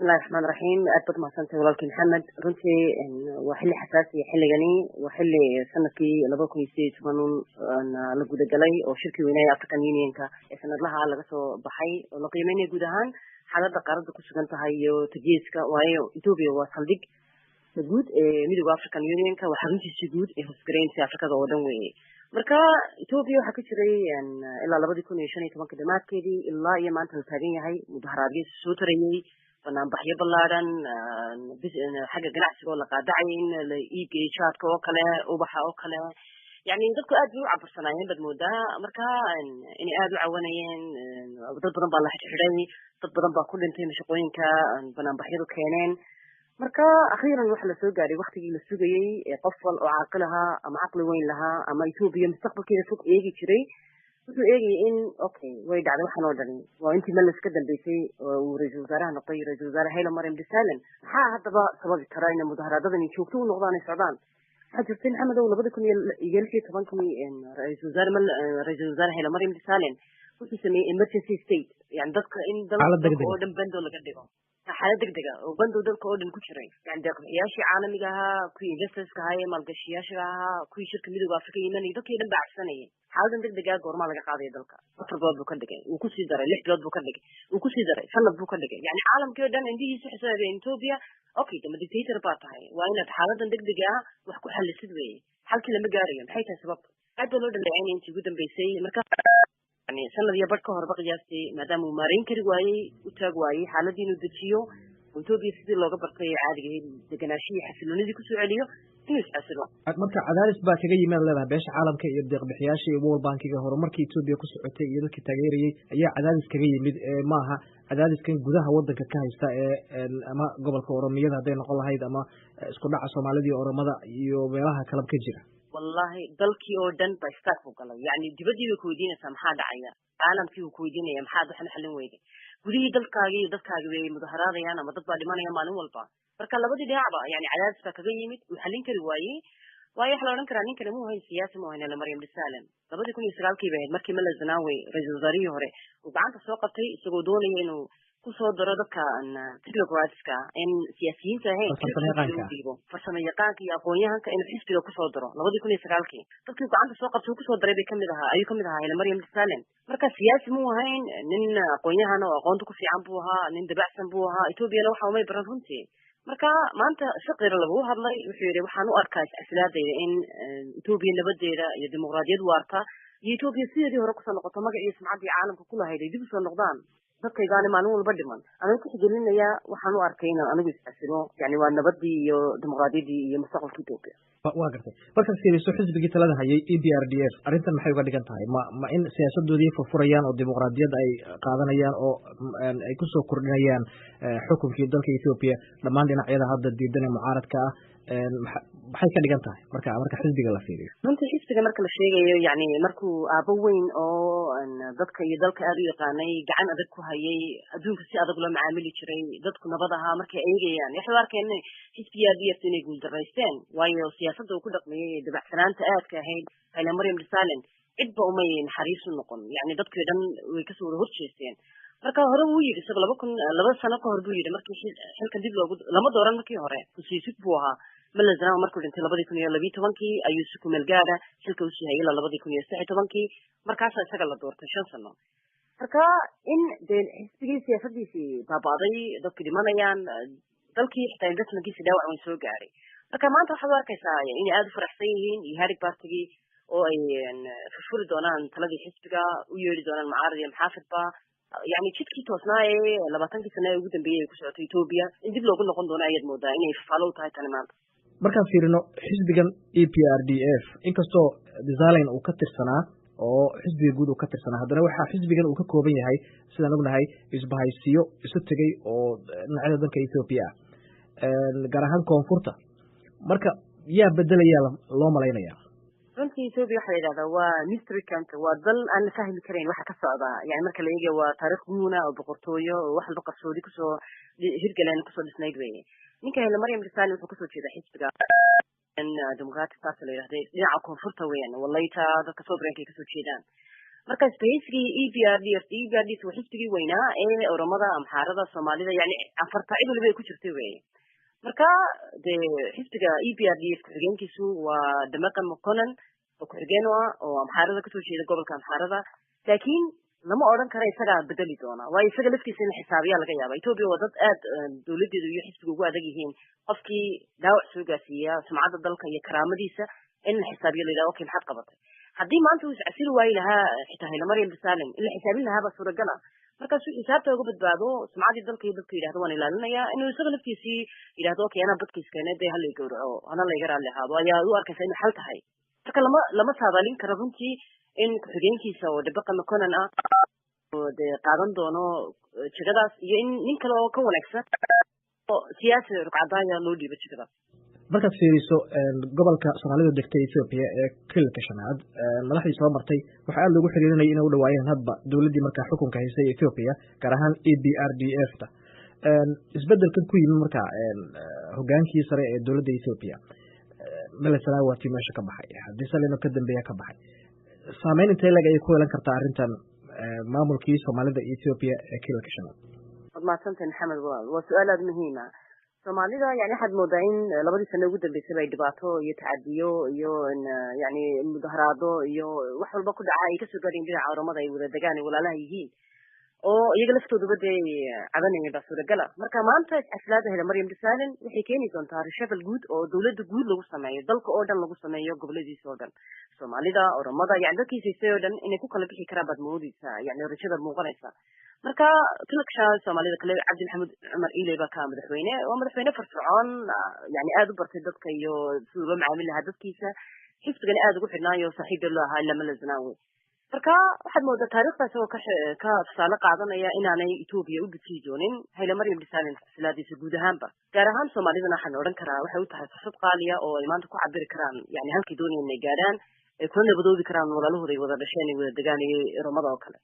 بسم الله الرحمن الرحيم. أدبك مع سنتي ولكن محمد رنتي وحلي حساسي حلي غني وحلي سنتي لباكم يصير تمنون لجودة جلي أو شركة ويناي أفريقيا يونيون كا سنة لها على جسو بحي ولقيمني جودهان حالات قرض كوسكنت هاي تجيس كا وهاي إثيوبيا وصلدق جود ميدو أفريقيا يونيون كا وحرنتي سجود هسكرين في أفريقيا ودن وي marka Ethiopia waxa ka jiray ilaa 2015 kadamaad keedii ilaa iyo maanta la taagan yahay mudaharaadyo soo tarayay bannaanbaxyo ballaaran xagga ganacsiga oo la qaadacay in la iibgeeyo shaadka oo kale ubaxa oo kale yani dadku aad u cabarsanayeen bad moodaa marka inay aad u cawanayeen dad badan baa la xidhay dad badan baa ku dhintay shaqooyinka bannaanbaxyadu keeneen marka akhiiran waxa la soo gaaray waqtigii la sugayay qof wal oo caaqil ahaa ama caqli weyn lahaa ama Ethiopia mustaqbalkeeda fog eegi jiray wuxuu eegay in okay way dhacday waxaan oo dhan waa intii meel iska dambeysay oo ra'iisul wasaaraha noqday ra'iisul wasaare Haile Mariam Desalegn maxaa haddaba sababi kara in mudaharaadadani joogto u noqdaan ay socdaan waxaa jirtay Maxamed oo 2016 ra'iisul wasaare Haile Mariam Desalegn wuxuu sameeyay emergency state yani dadka in dalka oo dhan bando laga dhigo حالة دقيقة وبندو دلك أودن كشري يعني دقيقة ياشي عالمي جها كوي investors كهاي مالقش ياشي جها كوي شركة ميدو أفريقيا يمني دكتور ينبع السنة حالة دقيقة قرما لقى قاضي دلك أفرض بوكدك وكسي درة لح بلاد بوكدك وكسي درة سنة بوكدك يعني عالم كده دان عندي يسحسها بين توبيا أوكي تم دكتور بارت هاي وين حالة دقيقة وحكو حل السدوي حال كل مجارية بحيث السبب أدلو اللي عيني أنت جودن بيسي مركز يعني سنة دي بركة هربا قياسي مادام مارين كرواي وتاقواي حالة دي ندتشيو وانتوبيا سيدي لوغا بركة عادي دقناشي حسلوني دي كسو عليو إنو يسحسلو مركا عدالس با كغا يمين لها بيش عالم كي يبدق بحياشي وول بانكيغا هورو مركي توبيا كسو عتي يدلكي تاغيري ايا عدالس كغا يمين ماها عدالس كان gudaha wadanka ka haysta ama gobolka Oromiyada haday noqon lahayd ama isku dhaca Soomaalida Oromada iyo meelaha kala ka jira والله دلكي أو دن بيستاك وقالوا يعني دبدي بكويدين سامحاد عيا عالم فيه كويدين يا محاد وحنا حلين ويجي ودي دلكاجي مظاهرات يعني ما تطلع لمن يا مالو والبا بركة الله بدي دعبة يعني عدد فكجي يمت وحلين كرواي واي حلا نكر عنين كلامه هاي سياسة مو هنا لمريم دسالم لابد يكون يسرال كي بعد مركي ملا زناوي رجل زاري هوري وبعد السوق سجودوني إنه kusoo daro dadka technocratska in siyaasiyiin tahay farsamo yaqaanka iyo aqoon-yahanka in xisbiga kusoo daro 2019 dadkii gacanta soo qabtay kusoo daray bay kamid ahaa Haile Mariam Desalegn marka siyaasi muu ahayn nin aqoon-yahan oo aqoonta ku fiican buu ahaa nin dabacsan buu ahaa Ethiopia waxa uu may baran runtii marka maanta shaqir lagu hadlay wuxuu yiri waxaan u arkaa aslaadayda in Ethiopia nabadeeda iyo dimuqraadiyad waarta iyo Ethiopia sidii hore ku soo noqoto magaciisa sumcaddii caalamka ku lahayd dib u soo noqdaan dadka igaani maalin walba dhiman aniga ku xidhiidhinaya waxaan u arkay inaan anigu isxasino yani waa nabadii iyo dimuqraadiyadii iyo mustaqbalkii Ethiopia waa gartay marka fiiriso xisbigii talada hayay EPRDF arrintan maxay uga dhigan tahay ma in siyaasadoodii furfurayaan oo dimuqraadiyad ay qaadanayaan oo ay ku soo kordhinayaan xukunkii dalka Ethiopia dhammaan dhinacyada hadda diidan ee mucaaradka maxay ka dhigan tahay marka xisbiga la fiiriyo runtii xisbiga marka la sheegayo yani markuu aabo weyn oo dadka iyo dalka aad u yaqaanay gacan adag ku hayay adduunka si adag loo macaamili jiray dadku nabad ahaa markay eegayaan waxay arkeen xisbiga DFT inay guuldareysteen waayo siyaasadda uu ku dhaqmayay dabacsanaanta aadka ahayd Haile Mariam Desalegn cidba uma naxariis u noqon yani dadkii dhan way ka soo horjeesteen marka hore uu yiri isaga 2 sano ka hor buu yiri markii xilka dib lama dooran markii hore kusiisid buu ahaa ملا زمان مركز أنت لبدي كوني لبي توانكي أيوسكم الجارة شلك وشي هاي لا لبدي كوني ساعة توانكي مركز أشتغل لدور تشان سنة مركز إن دل حسبي سياسة في بعضي دك دمانا يان دلكي حتى يدرسنا كيس دواء من سوق جاري مركز ما أنت حوار كيسايا إني أدو فرحسين يهارك باستجي أو إن فشور دونان تلاقي حسبك ويوري دونان معارض محافظ با يعني شتكي توصناي لما تنكي سنة وجودن بيه كسرة إثيوبيا إن دي بلوغن نقول دونا يد مودا إني فالو تاي تنمات markaan fiirino xisbigan EPRDF inkastoo Desalegn uu ka tirsanaa oo xisbiga guud uu ka tirsanaa haddana waxa xisbigan uu ka kooban yahay sidaan ognahay isbahaysiyo isu tagay oo dhinacyada dalka Ethiopia gaar ahaan koonfurta marka yaa bedelaya loo malaynayaa runtii Ethiopia waxa yiraahdaa waa mystery country waa dal aan la fahmi karin waxa ka socda yani marka la eego waa taariikh guuna oo boqortooyo oo wax walba qarsoodi kusoo hirgaleen kusoo dhisnayd weeye ninka Haile Mariam Desalegn wuxuu kusoo jeedaa xisbiga dimuqraadka taas la yiraahdo dhinaca koonfurta weeyaan walayta dadka soo bareenkay kasoo jeedaan marka isbahaysigii EPRDF waa xisbigii weynaa ee oromada amxaarada soomaalida yani afarta cid waliba ay ku jirtay weeye marka de xisbiga EPRDF ku-xigeenkiisu waa Damaqa Mokonnen oo ku-xigeen u ah oo amxaarada kasoo jeeda gobolka amxaarada laakiin lama odhan karo isagaa bedeli doona waayo isaga laftiisa in xisaabiyaa laga yaaba Ethiopia waa dad aad dawladeedu iyo xisbiga ugu adag yihiin qofkii dhaawac soo gaarsiiya sumcadda dalka iyo karaamadiisa in la xisaabiyo la yidhahdo okay maxaad qabatay haddii maanta uu iscasili waayi lahaa xitaa Haile Mariam Desalegn in la xisaabin lahaa baa suuragal ah markaasuu xisaabta uga badbaado sumcaddii dalka iyo dadka yidhahdo waan ilaalinayaa inuu isaga laftiisii yidhahdo okay anaa badkiiskeenee dee hala gowraco hana layga raalli ahaado ayaa u arkaysa inay xal tahay marka lama saadaalin karo runtii in ku-xigeenkiisa oo Damaqa Mokonnen ah oo dee qaadan doono jagadaas iyo in nin kale oo ka wanaagsan oo siyaasi rugcadaaya loo dhiibo jagadaas markaad fiiriso gobolka Soomaalida degtay Ethiopia ee kilka shanaad madaxdii soo martay waxa aad lagu xiriirinayay inay u dhawaayeen hadba dawladii markaa xukunka haysay Ethiopia gaar ahaan EPRDF-ta isbedelkan ku yimid markaa hogaankii sare ee dawladda Ethiopia Meles Zenawi meesha ka baxay haddii salino ka dambeeya ka baxay saameyn intee lag ay ku yeelan kartaa arrintan maamulkii Soomaalida Ethiopia ee kilka shanaad maasanta Maxamed waa su'aal aad muhiim ah Soomaalida yani waxaad moodaa in labadii sano ugu dambeysay ay dhibaato iyo tacadiyo iyo yani mudaharaado iyo wax walba ku dhaca ay kasoo gaadheen dhinaca oromada ay wada degaan ay walaalaha yihiin oo iyaga laftooduba dee cabanayeen baa suuragal ah marka maanta caslaada Haile Mariam Desalegn waxay keeni doontaa reshuffle guud oo dawladda guud lagu sameeyo dalka oo dhan lagu sameeyo goboladiisa oo dhan Soomaalida oromada yani dadkiisa oo dhan inay ku kala bixi karaan baad moodaysaa yani rajada muuqanaysa marka kilka Soomaalida kale Cabdi Maxamed Cumar Ile baa ka madaxweyne firfircoon yani aad u bartay dadka iyo sidoo loo macaamil lahaa dadkiisa xisbigana aad ugu xidhnaayo saaxiib la ahaa Meles Zenawi marka waxaad moodaa taariikhdaas oo ka tusaale qaadanaya inaanay Ethiopia u gudsi doonin Haile Mariam Desalegn silaadiisa guud ahaanba gaar ahaan Soomaalidana waxaan odhan karaa waxay u tahay fursad qaaliya oo ay maanta ku cabiri karaan yani halkii doonayeen inay gaadhaan ay kula nabadoobi karaan walaalahooda ay wada dhasheen ay wada degaan iyo oromada oo kale